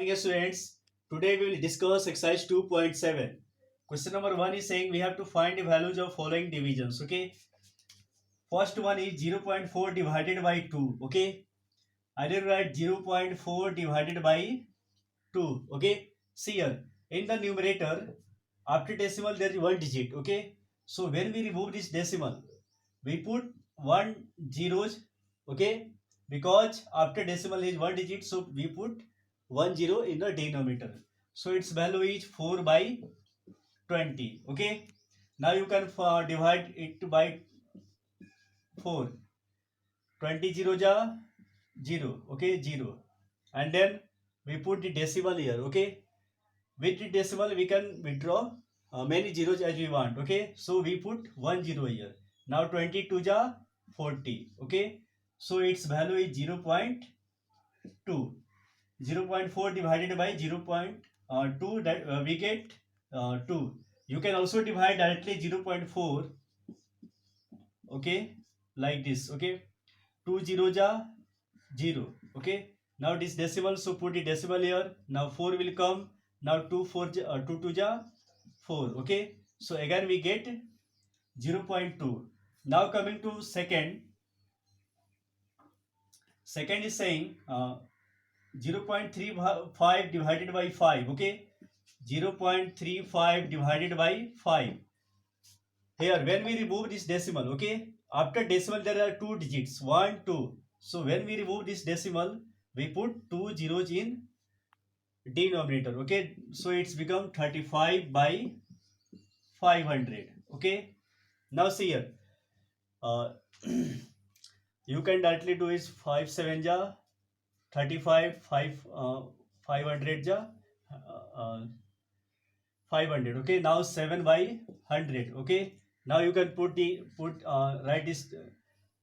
Morning, students. Today we will discuss exercise 2.7. Question number 1 is saying we have to find the values of following divisions. Okay. First one is 0.4 divided by 2. Okay. I will write 0.4 divided by 2. Okay. See here. In the numerator, after decimal there is one digit. Okay. So when we remove this decimal, we put one zeros. Okay. Because after decimal is one digit, so we put 10 in the denominator. So its value is 4 by 20. Okay. Now you can divide it by 4. 20 0 ja 0. Okay, 0. And then we put the decimal here. Okay. With the decimal we can withdraw many zeros as we want. Okay. So we put 1 0 here. Now 22 ja 40. Okay. So its value is 0.2. 0.4 divided by 0.2, that we get 2. You can also divide directly 0.4. Okay, like this. Okay, 2 0 ja 0. Okay, now this decimal, so put the decimal here. Now 4 will come. Now 2 2 ja 4. Okay, so again we get 0.2. Now coming to second is saying 0.35 divided by 5. Okay, 0.35 divided by 5. Here when we remove this decimal, okay, after decimal there are two digits, 1 2. So when we remove this decimal, we put two zeros in denominator. Okay, so it's become 35 by 500. Okay, now see here, uh, you can directly do is 5 7 ja 35, 500 ja uh, 500. Okay, now 7 by 100. Okay, now you can write this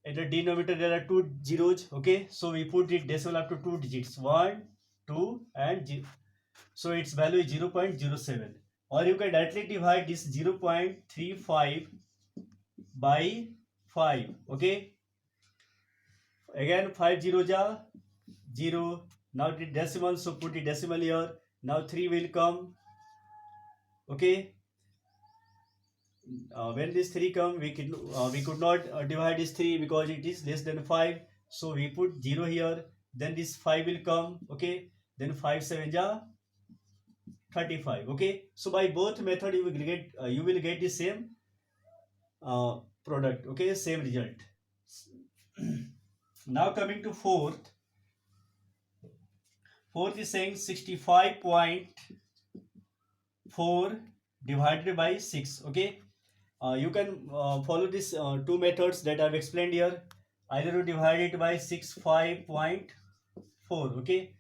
in the denominator there are two zeros. Okay, so we put it decimal after two digits, 1 2 and 0. So its value is 0.07. Or you can directly divide this 0.35 by 5. Okay, again 5 0 ja 0. Now the decimal, so put the decimal here. Now 3 will come. Okay, when this 3 come, we could not divide this 3 because it is less than 5. So we put 0 here. Then this 5 will come. Okay, then 5 7 ja 35. Okay, so by both method you will get the same product. Okay, same result. Now coming to fourth is saying 65.4 divided by 6. Okay, you can follow these two methods that I've explained here. Either you divide it by 65.4. Okay,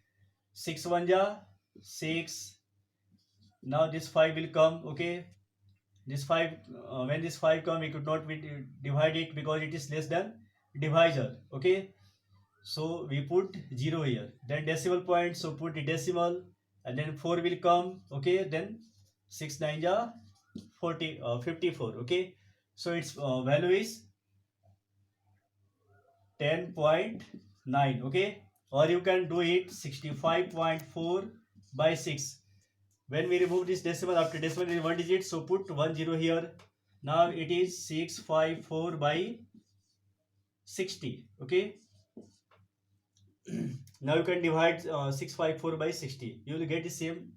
6 1 ja 6. Now this 5 will come. Okay, this 5, when this 5 come, we could not divide it because it is less than divisor. Okay, so we put 0 here. Then decimal point, so put the decimal. And then 4 will come. Okay, then 6 9 ja 54. Okay, so its value is 10.9. Okay, or you can do it 65.4 by 6. When we remove this decimal, after decimal is one digit, so put 1 0 here. Now it is 654 by 60. Okay, now you can divide 654 by 60. You will get the same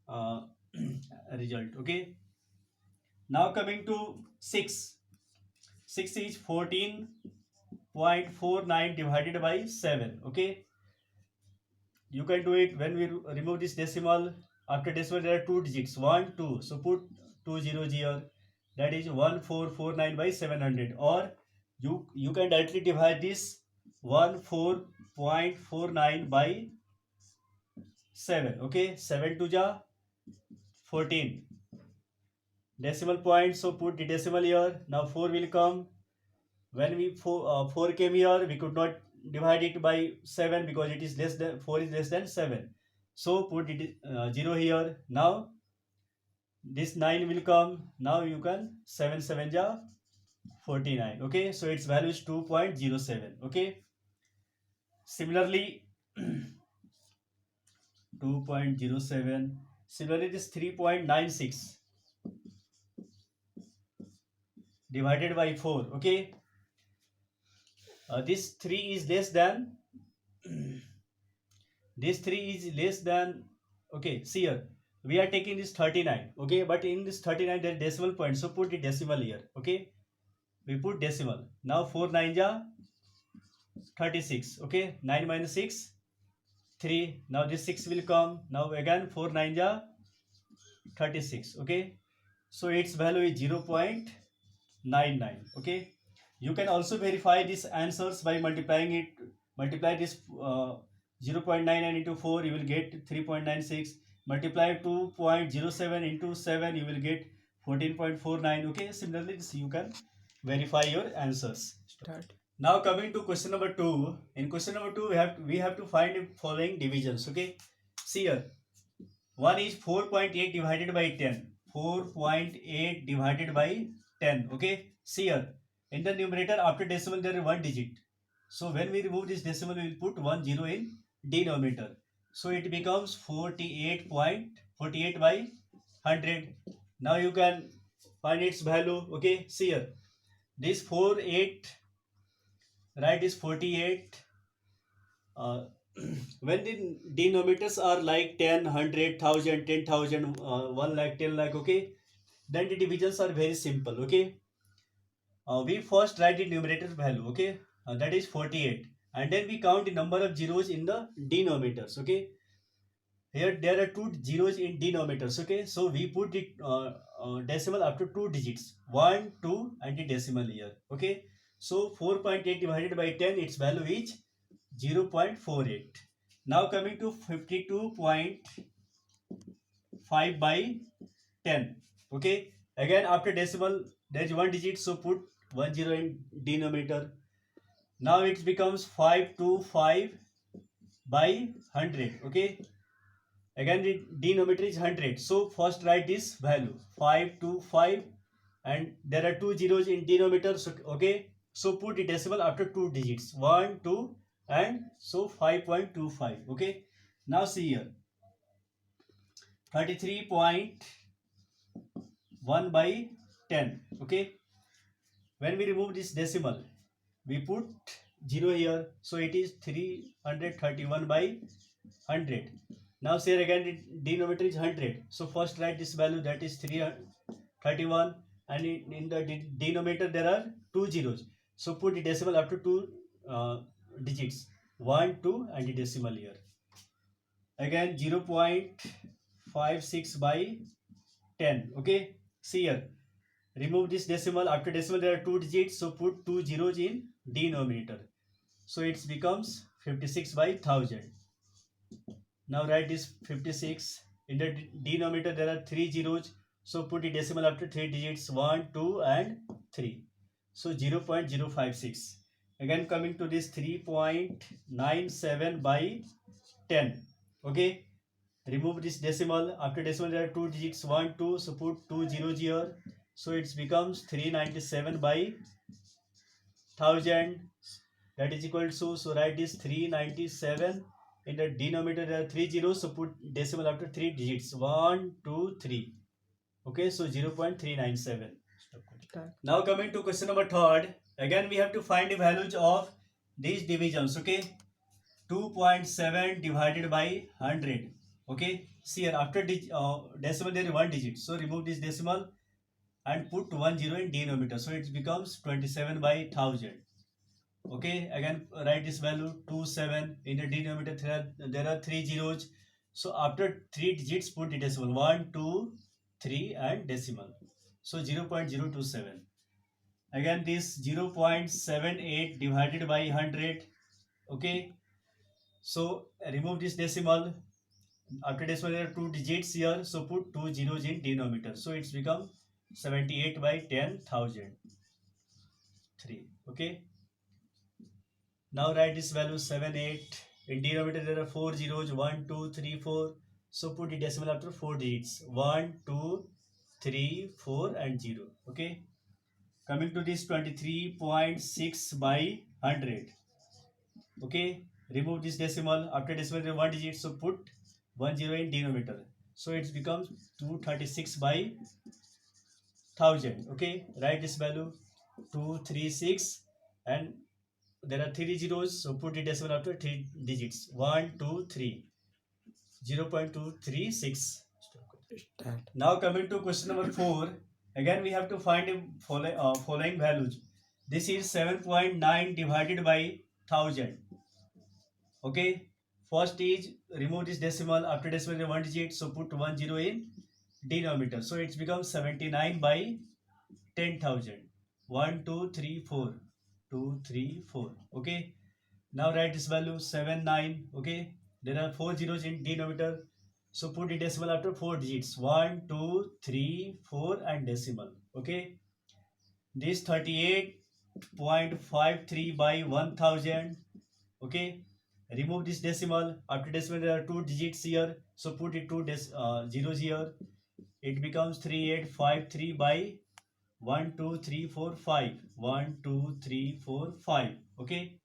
uh, result. Okay, now coming to 6 is 14.49 divided by 7. Okay, you can do it when we remove this decimal. After decimal there are two digits, 1 2. So put 2 zeros here. That is 1449 by 700. Or you can directly divide this 14.49 by 7. Okay, 7 2 ja 14. Decimal point, so put the decimal here. Now 4 will come. When we 4 came here, we could not divide it by 7 because it is less than 4 is less than 7. So put it 0 here. Now this 9 will come. Now you can 7 7 ja 49. Okay, so its value is 2.07. Okay, similarly 2.07. Similarly, this 3.96 divided by 4. Okay, this 3 is less than this 3 is less than. Okay, see here, we are taking this 39. Okay, but in this 39 there is decimal point, so put the decimal here. Okay, we put decimal. Now 4 9 ja 36. Okay, 9 minus 6 3. Now this 6 will come. Now again 4 9 ja 36. Okay, so its value is 0.99. Okay, you can also verify these answers by multiply this 0.99 into 4, you will get 3.96. Multiply 2.07 into 7, you will get 14.49. Okay, similarly this you can verify your answers. Start. Now coming to question number 2. In question number 2, we have to find the following divisions. Okay, see here, one is 4.8 divided by 10. 4.8 divided by 10. Okay, see here, in the numerator after decimal there is one digit, so when we remove this decimal we will put 1 0 in denominator, so it becomes 48.48 by 100. Now you can find its value. Okay, see here, this 48, right, is 48. When the denominators are like 10, 100, 1000, 10,000, 1 lakh, 10 lakh, okay, then the divisions are very simple. Okay, we first write the numerator value. Okay, that is 48, and then we count the number of zeros in the denominators. Okay, here there are two zeros in denominators. Okay, so we put the decimal after two digits, 1 2 and the decimal here. Okay, so 4.8 divided by 10, its value is 0.48. Now coming to 52.5 by 10. Okay, again after decimal there is one digit, so put 1 0 in denominator. Now it becomes 525 by 100. Okay, again the denominator is 100, so first write this value 525, and there are two zeros in denominator. So, okay, so put the decimal after two digits, 1 2, and so 5.25. Okay, now see here, 33.1 by 10. Okay, when we remove this decimal we put 0 here, so it is 331 by 100. Now say again the denominator is 100, so first write this value, that is 331, and in the denominator there are two zeros, so put the decimal after two digits, 1 2 and the decimal here. Again 0.56 by 10. Okay, see here, remove this decimal, after decimal there are two digits, so put two zeros in denominator, so it becomes 56 by 1000. Now write this 56, in the denominator there are three zeros, so put the decimal after three digits, 1 2 and 3, so 0.056. Again coming to this 3.97 by 10. Okay, remove this decimal, after decimal there are two digits, 1 2, so put two zeros here, so it becomes 397 by 1000. That is equal to, so write this 397, in the denominator there are three zeros, so put decimal after three digits, 1 2 3. Okay, so 0.397. Now coming to question number 3, again we have to find the values of these divisions. Okay, 2.7 divided by 100. Okay, see here, after decimal there is one digit, so remove this decimal and put 1 0 in denominator, so it becomes 27 by 1000. Okay, again write this value 27, in the denominator there are three zeros, so after three digits put the decimal, 1 2 3 and decimal, so 0.027. Again this 0.78 divided by 100. Okay, so remove this decimal, after decimal there are two digits here, so put two zeros in denominator, so it's become 78 by 10,003. Okay, now write this value 78, in denominator there are four zeros, 1 2 3 4, so put the decimal after four digits, 1 2 3 4 and 0. Okay, coming to this 23.6 by 100. Okay, remove this decimal, after decimal there are one digit, so put 1 0 in denominator. So it becomes 236 by 1000. Okay, write this value 236, and there are three zeros, so put the decimal after three digits. 1 2 3, 0.236. Now coming to question number 4, again we have to find the following values. This is 7.9 divided by 1000. Okay, first is remove this decimal, after decimal one digit, so put 1 0 in denominator, so it becomes 79 by 10,000. 1 2 3 4, 2 3 4. Okay, now write this value 79. Okay, there are four zeros in denominator, so put the decimal after four digits. 1 2 3 4 and decimal. Okay, this 38.53 by 1000. Okay, remove this decimal, after decimal there are two digits here, so put it two zeros here. It becomes 3853 by 1 2 3 4 5. 1 2 3 4 5. Okay,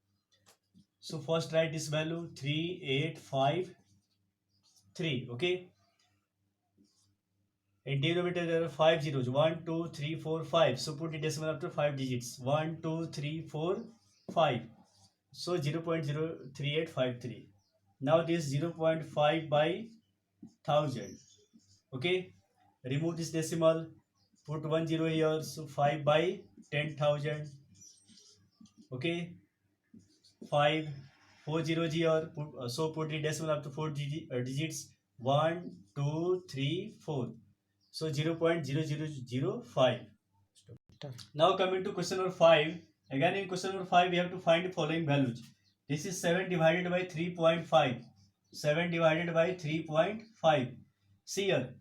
so first write this value 3853. Okay, in denominator there are five zeros. 1 2 3 4 5, so put the decimal after five digits. 1 2 3 4 5, so 0.03853. Now this 0.5 by 1000. Okay, remove this decimal, put 1 0 here, so 5 by 10,000. Okay, 5 4 zeros here, so put the decimal after four digits. 1 2 3 4, so 0.0005. Now coming to question number 5. Again in question number 5 we have to find the following values. This is 7 divided by 3.5. 7 divided by 3.5. See here,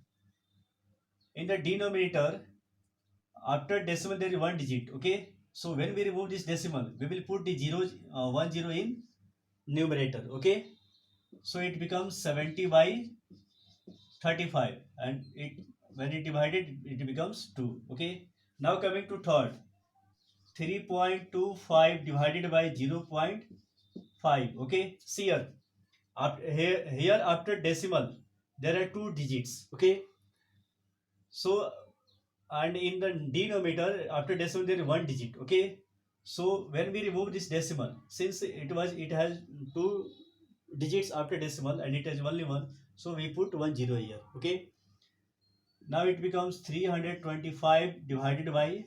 in the denominator after decimal there is one digit. Okay, so when we remove this decimal we will put the 1 0 in numerator. Okay, so it becomes 70 by 35, and it when it divided it becomes 2. Okay, now coming to third, 3.25 divided by 0.5. Okay, see here, here after decimal there are two digits. Okay, so and in the denominator after decimal there is one digit. Okay, so when we remove this decimal, since it has two digits after decimal and it has only one, so we put 1 0 here. Okay, now it becomes 325 divided by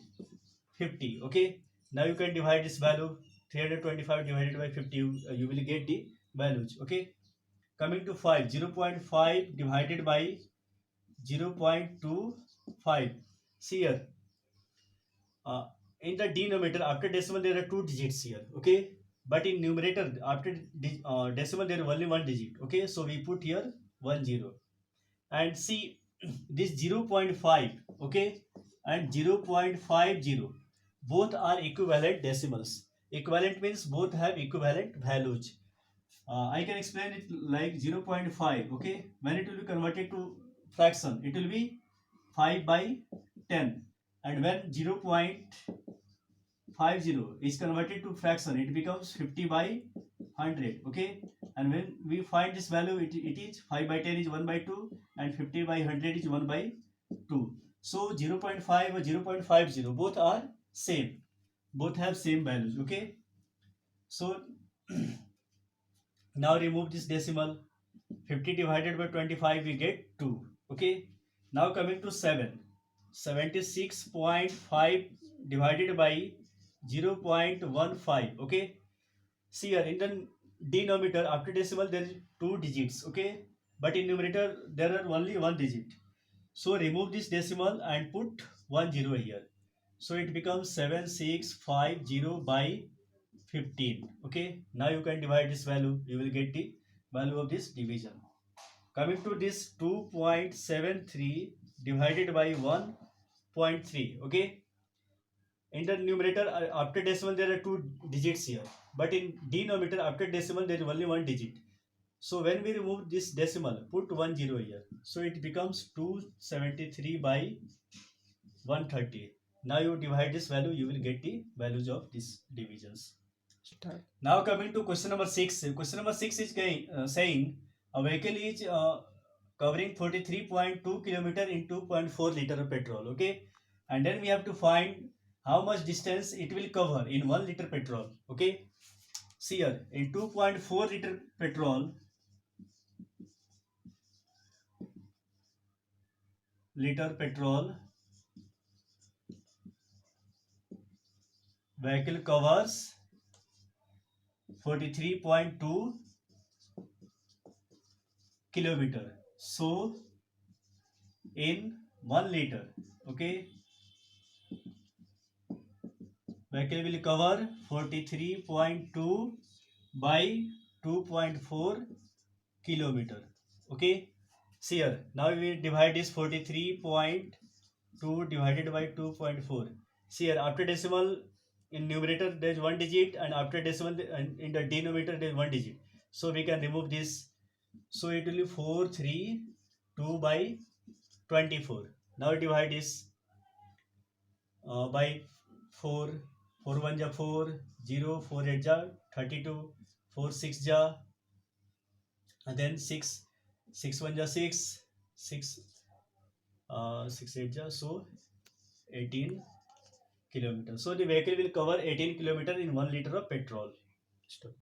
50. Okay, now you can divide this value, 325 divided by 50, you will get the values. Okay, coming to 5, 0.5 divided by 0.25. See here, in the denominator after decimal there are two digits here. Okay, but in numerator after decimal there is only one digit. Okay, so we put here 1 0, and see this 0.5. Okay, and 0.50, both are equivalent decimals. Equivalent means both have equivalent values. I can explain it like 0.5. Okay, when it will be converted to fraction it will be 5 by 10, and when 0.50 is converted to fraction it becomes 50 by 100. Okay, and when we find this value it is 5 by 10 is 1 by 2 and 50 by 100 is 1 by 2. So 0.5 or 0.50 both are same, both have same values. Okay, so now remove this decimal, 50 divided by 25 we get 2. Okay, now coming to 7, 76.5 divided by 0.15. Okay, see here, in the denominator after decimal there is two digits. Okay, but in numerator there are only one digit, so remove this decimal and put 1 0 here, so it becomes 7650 by 15. Okay, now you can divide this value, you will get the value of this division. Coming to this 2.73 divided by 1.3. Okay, in the numerator after decimal there are two digits here, but in denominator after decimal there is only one digit, so when we remove this decimal put 1 0 here, so it becomes 273 by 130. Now you divide this value, you will get the values of these divisions. Now coming to question number 6. Question number 6 is saying a vehicle is covering 43.2 kilometer in 2.4 liter of petrol. Okay, and then we have to find how much distance it will cover in 1 liter petrol. Okay, see here, in 2.4 liter petrol, vehicle covers 43.2 kilometer. So in 1 liter, okay, vehicle will cover 43.2 by 2.4 kilometer. Okay, see here, now we will divide this 43.2 divided by 2.4. See here, after decimal in numerator there is one digit, and after decimal in the denominator there is one digit, so we can remove this. So it will be 432 by 24. Now divide this by 4. 4 1 ja 4, 0, 4 8 ja 32, 4 6 ja, and then 6, 6 1 ja 6, 6 6 8 ja, so 18 kilometers. So the vehicle will cover 18 kilometers in 1 liter of petrol. Stop.